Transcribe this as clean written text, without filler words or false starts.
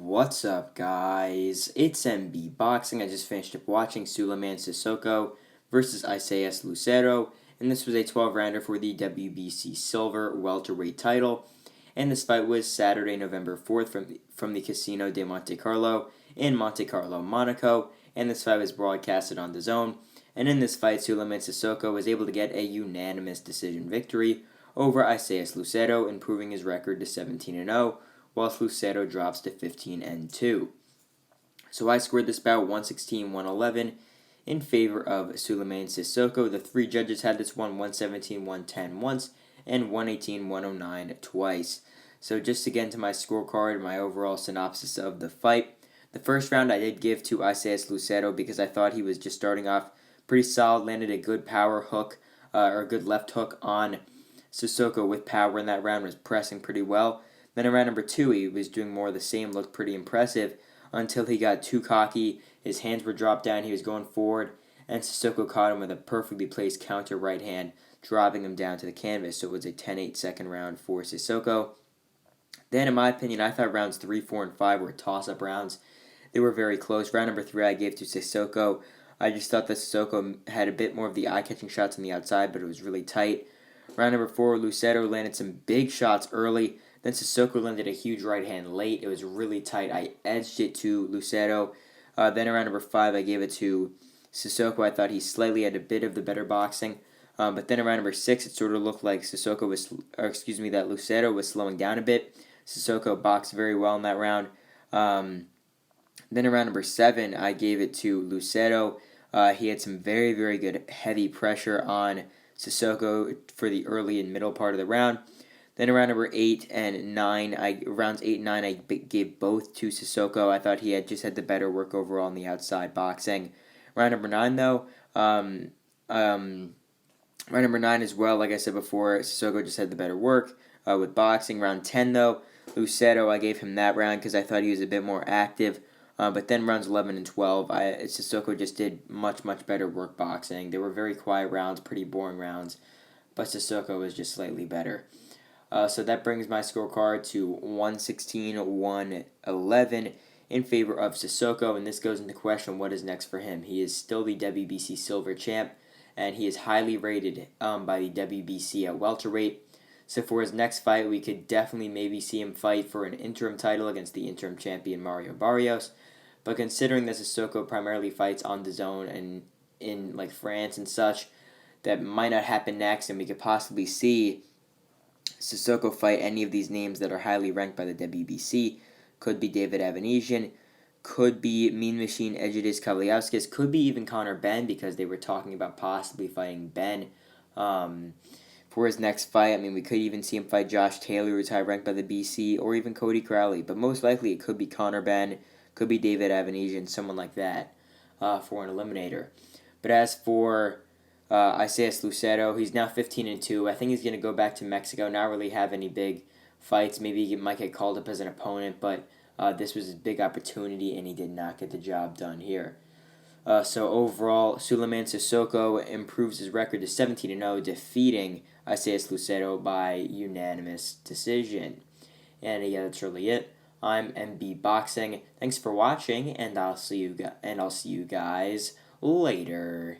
What's up, guys? It's MB Boxing. I just finished up watching Souleymane Cissokho versus Isaias Lucero, and this was a 12-rounder for the WBC Silver welterweight title. And this fight was Saturday, November 4th from the Casino de Monte Carlo in Monte Carlo, Monaco, and this fight was broadcasted on DAZN. And in this fight, Souleymane Cissokho was able to get a unanimous decision victory over Isaias Lucero, improving his record to 17-0. Whilst Lucero drops to 15-2. So I scored this bout 116-111 in favor of Souleymane Cissokho. The three judges had this one 117-110 once and 118-109 twice. So just to get into my scorecard, my overall synopsis of the fight. The first round I did give to Isaias Lucero because I thought he was just starting off pretty solid, landed a good power hook, or a good left hook on Cissokho with power in that round, was pressing pretty well. Then in round number 2, he was doing more of the same, looked pretty impressive, until he got too cocky. His hands were dropped down, he was going forward, and Cissokho caught him with a perfectly placed counter right hand, dropping him down to the canvas. So it was a 10-8 second round for Cissokho. Then, in my opinion, I thought rounds 3, 4, and 5 were toss-up rounds. They were very close. Round number 3 I gave to Cissokho. I just thought that Cissokho had a bit more of the eye-catching shots on the outside, but it was really tight. Round number 4, Lucero landed some big shots early. Then Cissokho landed a huge right hand late. It was really tight. I edged it to Lucero. Then around number 5, I gave it to Cissokho. I thought he slightly had a bit of the better boxing. But then around number 6, it sort of looked like that Lucero was slowing down a bit. Cissokho boxed very well in that round. Then around number 7, I gave it to Lucero. He had some very, very good heavy pressure on Cissokho for the early and middle part of the round. Then around number 8 and 9, rounds 8 and 9, I gave both to Cissokho. I thought he had the better work overall in the outside boxing. Round number 9, though, round number 9 as well, like I said before, Cissokho just had the better work with boxing. Round 10, though, Lucero, I gave him that round because I thought he was a bit more active. But then rounds 11 and 12, Cissokho just did much, much better work boxing. They were very quiet rounds, pretty boring rounds, but Cissokho was just slightly better. So that brings my scorecard to 116-111 in favor of Cissokho, and this goes into question what is next for him. He is still the WBC Silver champ, and he is highly rated by the WBC at welterweight. So for his next fight, we could definitely maybe see him fight for an interim title against the interim champion Mario Barrios. But considering that Cissokho primarily fights on DAZN and in like France and such, that might not happen next, and we could possibly see Cissokho fight any of these names that are highly ranked by the WBC. Could be David Avanesian, could be Mean Machine Egidijus Kavliauskas, could be even Conor Benn, because they were talking about possibly fighting Benn for his next fight. I mean, we could even see him fight Josh Taylor, who's high ranked by the BC, or even Cody Crowley. But most likely it could be Conor Benn, could be David Avanesian, someone like that for an eliminator. But as for Isaias Lucero, he's now 15-2. I think he's going to go back to Mexico, not really have any big fights. Maybe he might get called up as an opponent, but this was his big opportunity, and he did not get the job done here. So overall, Souleymane Cissokho improves his record to 17-0, defeating Isaias Lucero by unanimous decision. And yeah, that's really it. I'm MB Boxing. Thanks for watching, and I'll see you guys later.